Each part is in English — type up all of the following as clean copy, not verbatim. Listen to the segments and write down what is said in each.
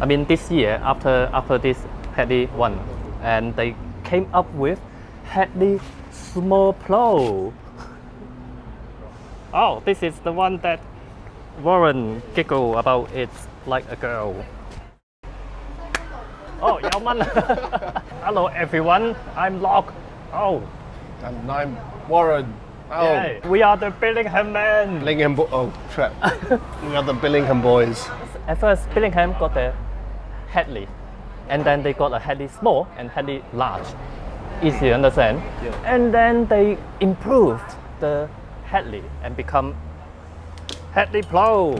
I mean, this year after this Hadley One, and they came up with Hadley Small Pro. Oh, this is the one that Warren giggled about. It's like a girl. Oh, Yao Man. Hello everyone, I'm Locke. Oh. And I'm Warren. Oh. Yeah, we are the Billingham men. Oh, crap. We are the Billingham boys. At first, Billingham got the Hadley, and then they got a Hadley Small and Hadley Large. Easy to understand. Yeah. And then they improved the Hadley and become Hadley Pro.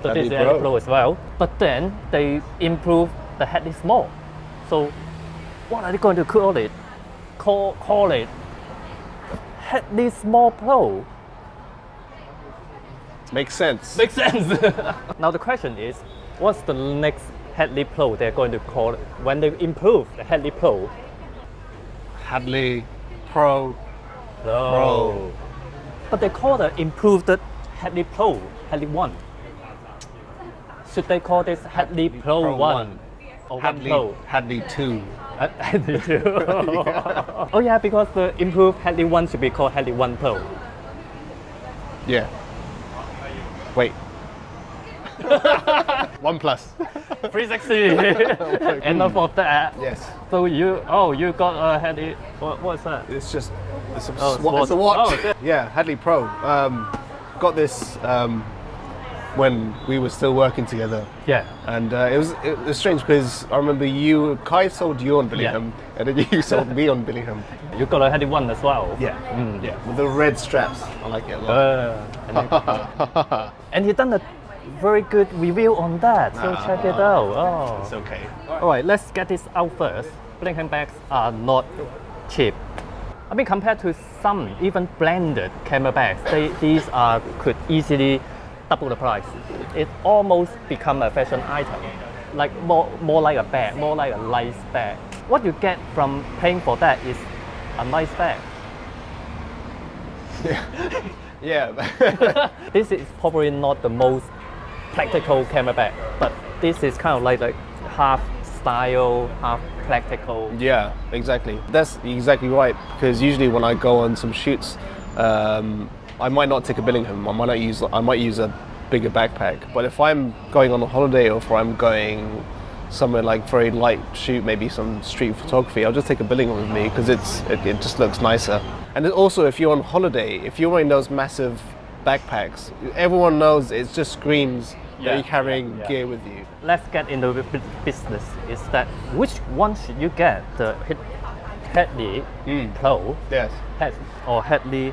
So Hadley this is Hadley Pro. Pro as well. But then they improved the Hadley Small. So what are they going to call it? Call it Hadley Small Pro. Makes sense. Makes sense. Now the question is, what's the next Hadley Pro they're going to call it when they improve the Hadley Pro? Hadley Pro. Pro. But they call the improved Hadley Pro, Hadley One. Should they call this Hadley Pro 1? Or Hadley, 1 Pro? Hadley 2. Hadley 2. Yeah. Oh yeah, because the improved Hadley 1 should be called Hadley 1 Pro. Yeah. Wait. 1 plus. 360. Enough of that. Yes. So you got a Hadley, what's that? It's just, it's a, Oh, it's a watch. Oh, okay. Yeah, Hadley Pro. Got this when we were still working together. Yeah. And it was strange because I remember Kai sold you on Billingham, and then you sold me on Billingham. You got a Hadley 1 as well. Yeah, yeah, with the red straps. I like it a lot. And he done a very good review on that, so check it out. Oh. It's okay. Alright, let's get this out first. Billingham bags are not cheap. I mean, compared to some even blended camera bags, these could easily double the price. It almost become a fashion item, like more like a bag, more like a nice bag. What you get from paying for that is a nice bag. Yeah. This is probably not the most practical camera bag, but this is kind of like half style, half practical. Yeah, exactly. That's exactly right. Because usually when I go on some shoots, I might not take a Billingham. I might use a bigger backpack. But if I'm going on a holiday or if I'm going somewhere like very light shoot, maybe some street photography, I'll just take a Billingham with me because it just looks nicer. And also, if you're on holiday, if you're wearing those massive backpacks, everyone knows it just screams that you're carrying gear with you. Let's get into the business. Is that which one should you get? The Hadley Pro, Yes. or Hadley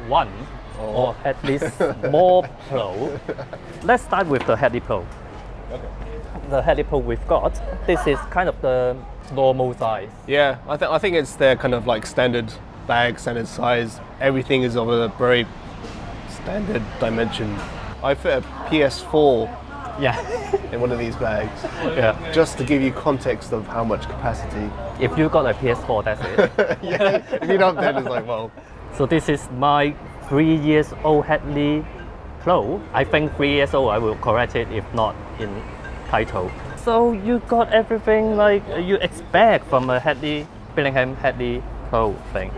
One, or Hadley Small Pro? Let's start with the Hadley Pro. Okay. The Hadley Pro we've got. This is kind of the normal size. Yeah, I think it's their kind of like standard bag, standard size. Everything is of a very standard dimension. I fit a PS4 Yeah. in one of these bags. Yeah. Just to give you context of how much capacity. If you got a PS4, that's it. Yeah, if you don't, then it's like, well. So this is my 3 years old Hadley Pro. I think 3 years old. I will correct it if not in title. So you got everything like you expect from a Hadley, Billingham Hadley Pro thing.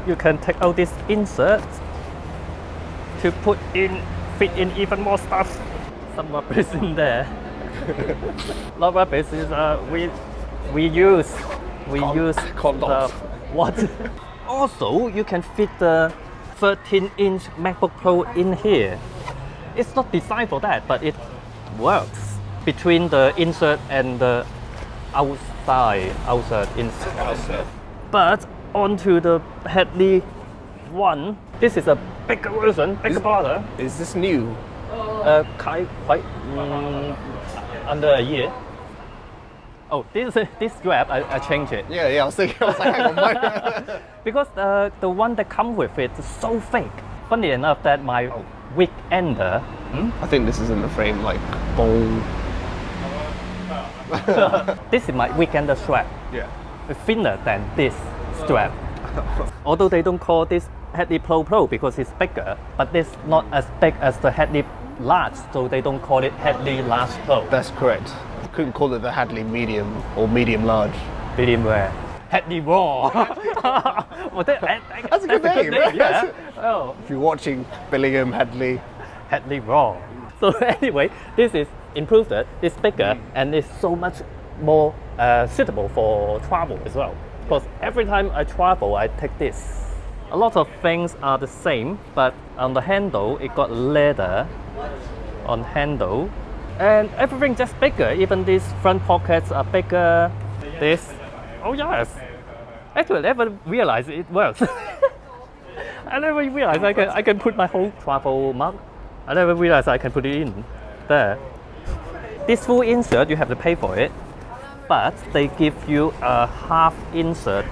You can take out this insert to fit in even more stuff. Some rubbish in there. Not rubbish is we use condoms. What? Also, you can fit the 13-inch MacBook Pro in here. It's not designed for that, but it works between the insert and the outside insert. But onto the Hadley One. This is a bigger version, bigger brother. Is this new? Quite under a year. Oh, this strap, I changed it. Yeah, I was like, hang on, mine. Because the one that comes with it is so fake. Funny enough that my weekender. I think this is in the frame, like, boom. This is my weekender strap. Yeah. It's thinner than this strap. Although they don't call this Hadley Pro because it's bigger, but it's not as big as the Hadley Large, so they don't call it Hadley Large Pro. That's correct. couldn't call it the Hadley medium or medium large. Medium rare. Hadley Raw. Well, that's a good name. Yeah. Oh, If you're watching Billingham Hadley, Hadley Raw. So anyway, this is improved. It's bigger and it's so much more suitable for travel as well. Because every time I travel, I take this. A lot of things are the same, but on the handle, it got leather on handle. And everything just bigger. Even these front pockets are bigger. This, oh yes. Actually, I never realized it works. I never realized I can put my whole travel mug. I never realized I can put it in there. This full insert, you have to pay for it, but they give you a half insert.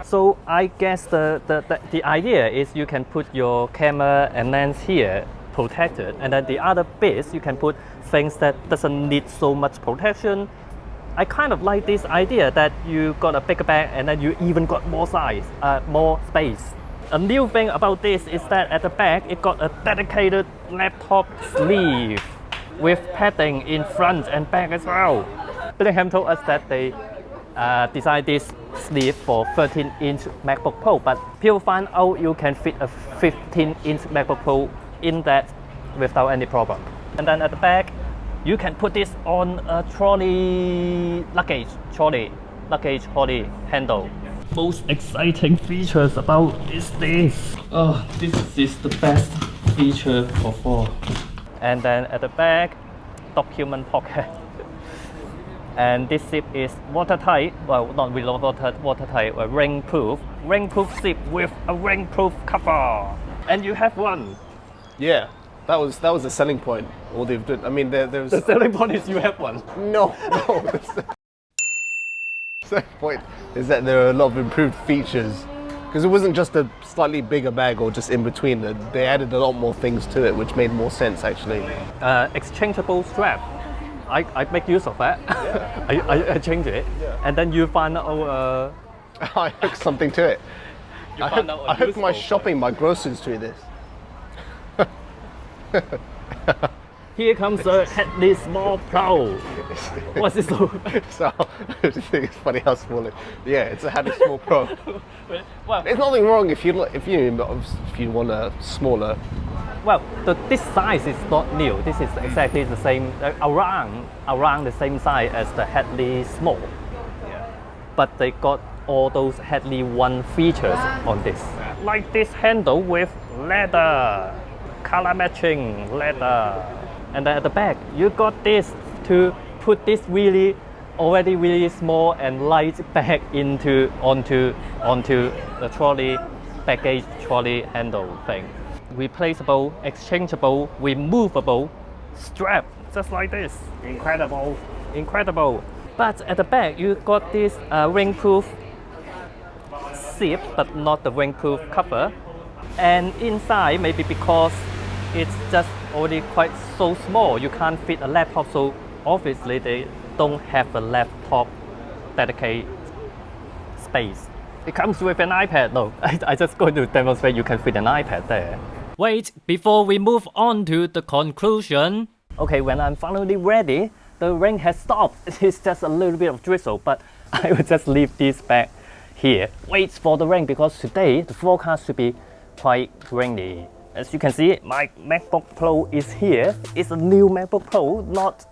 So I guess the idea is you can put your camera and lens here protected, and then the other bits you can put things that doesn't need so much protection. I kind of like this idea that you got a bigger bag and then you even got more size, more space. A new thing about this is that at the back it got a dedicated laptop sleeve with padding in front and back as well. Billingham told us that they designed this sleeve for 13-inch MacBook Pro, but people find out you can fit a 15-inch MacBook Pro in that without any problem. And then at the back, you can put this on a luggage trolley handle. Most exciting features about this. Oh, this is the best feature of all. And then at the back, document pocket. And this zip is watertight. Well, not really watertight, but ring-proof. Ring-proof zip with a ring-proof cover. And you have one. yeah, that was the selling point. All they've done. I mean, there's The selling point is you have one. no. The selling point is that there are a lot of improved features, because it wasn't just a slightly bigger bag or just in between. They added a lot more things to it, which made more sense actually. Exchangeable strap. I make use of that. Yeah. I change it, and then you find out. I hooked something to it. I hooked my shopping, my groceries to this. Here comes the Hadley Small Pro. What's this? So I just think it's funny how small it. Yeah, it's a Hadley Small Pro. Well, There's nothing wrong if you want a smaller. well, this size is not new. This is exactly the same, around the same size as the Hadley Small. Yeah. But they got all those Hadley One features on this. Like this handle with leather, color matching leather. And then at the back, you got this to put this already really small and light bag onto the trolley, baggage trolley handle thing. Replaceable, exchangeable, removable strap, just like this. Incredible. But at the back, you got this ring-proof zip, but not the ring-proof cover. And inside, maybe because it's just already quite so small, you can't fit a laptop, so obviously they don't have a laptop dedicated space. It comes with an iPad. No, I just going to demonstrate you can fit an iPad there. Wait, before we move on to the conclusion. Okay, when I'm finally ready, the rain has stopped. It's just a little bit of drizzle, but I will just leave this back here. Wait for the rain, because today the forecast should be quite rainy. As you can see, my MacBook Pro is here. It's a new MacBook Pro, not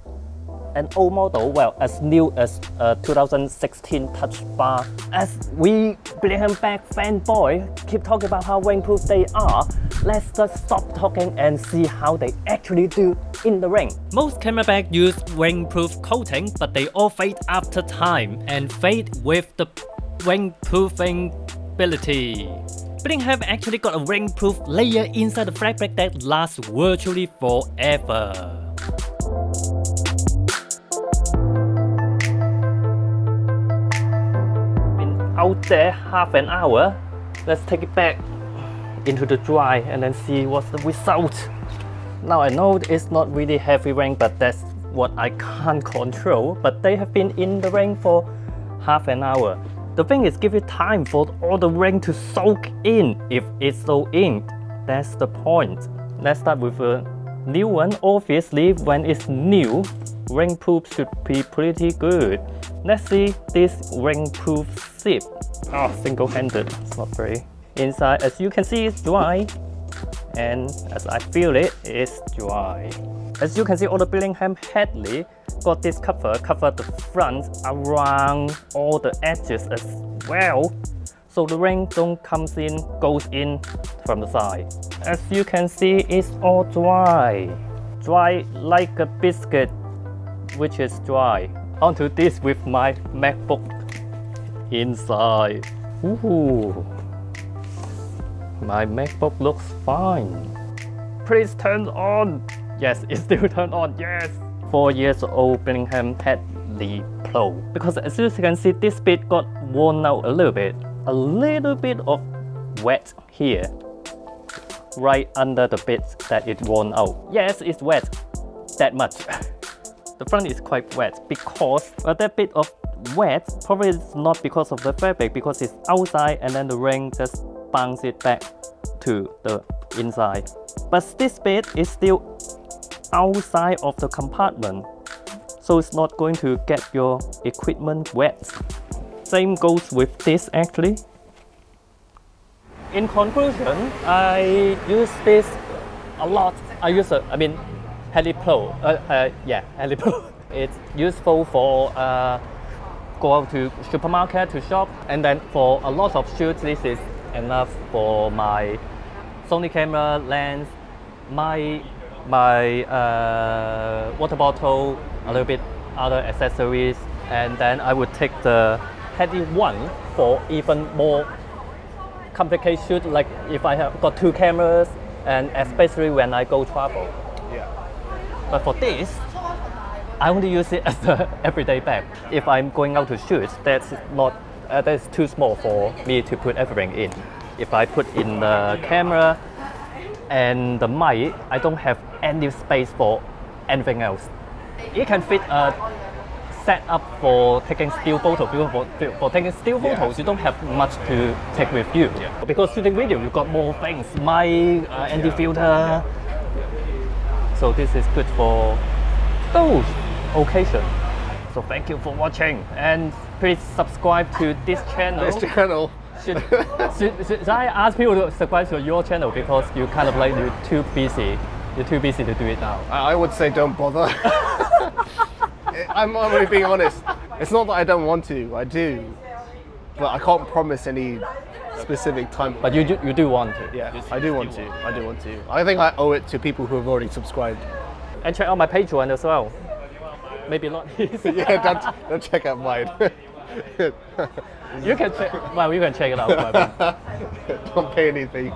an old model, well, as new as 2016 Touch Bar. As we Billingham bag fanboy keep talking about how rainproof they are, let's just stop talking and see how they actually do in the rain. Most camera bags use rainproof coating, but they all fade after time and fade with the rainproofing ability. Billingham actually got a rainproof layer inside the fabric that lasts virtually forever. Been out there half an hour. Let's take it back into the dry and then see what's the result. Now I know it's not really heavy rain, but that's what I can't control. But they have been in the rain for half an hour. The thing is, give it time for all the rain to soak in. If it's so inked, that's the point. Let's start with a New one, obviously, when it's new, rainproof should be pretty good. Let's see this rainproof zip. Oh, single-handed, it's not very. Inside, as you can see, it's dry. And as I feel it, it's dry. As you can see, all the Billingham Hadley got this cover the front around all the edges as well. So the rain don't comes in, goes in from the side. As you can see, it's all dry. Dry like a biscuit, which is dry. Onto this with my MacBook inside. Ooh. My MacBook looks fine. Please turn on. Yes, it's still turned on, yes. 4 years old Billingham Hadley Pro. Because as you can see, this bit got worn out a little bit. A little bit of wet here. Right under the bit that it worn out. Yes, it's wet. That much. The front is quite wet because that bit of wet probably is not because of the fabric, because it's outside and then the rain just bounce it back to the inside. But this bit is still outside of the compartment, so it's not going to get your equipment wet. Same goes with this actually. In conclusion, I use this a lot. Hadley Pro. Hadley Pro. It's useful for go out to supermarket to shop, and then for a lot of shoots, this is enough for my Sony camera lens, my water bottle, a little bit other accessories, and then I would take the Hadley One for even more complicated shoot, like if I have got 2 cameras, and especially when I go travel. Yeah. But for this, I only use it as an everyday bag. If I'm going out to shoot, that's too small for me to put everything in. If I put in the camera and the mic, I don't have any space for anything else. It can fit a setup for taking still photos. For taking still photos, you don't have much to take with you. Yeah. Because shooting video, you've got more things. Mic, anti-filter. So this is good for those occasions. So thank you for watching, and please subscribe to this channel. Should I ask people to subscribe to your channel because you kind of like you're too busy to do it now? I would say don't bother. I'm already being honest. It's not that I don't want to, I do, but I can't promise any specific time. But you do want to. Yeah, I do want to. I think I owe it to people who have already subscribed. And check out my Patreon as well. Maybe not his. Yeah, don't check out mine. You can check. Well, you can check it out. Don't pay anything.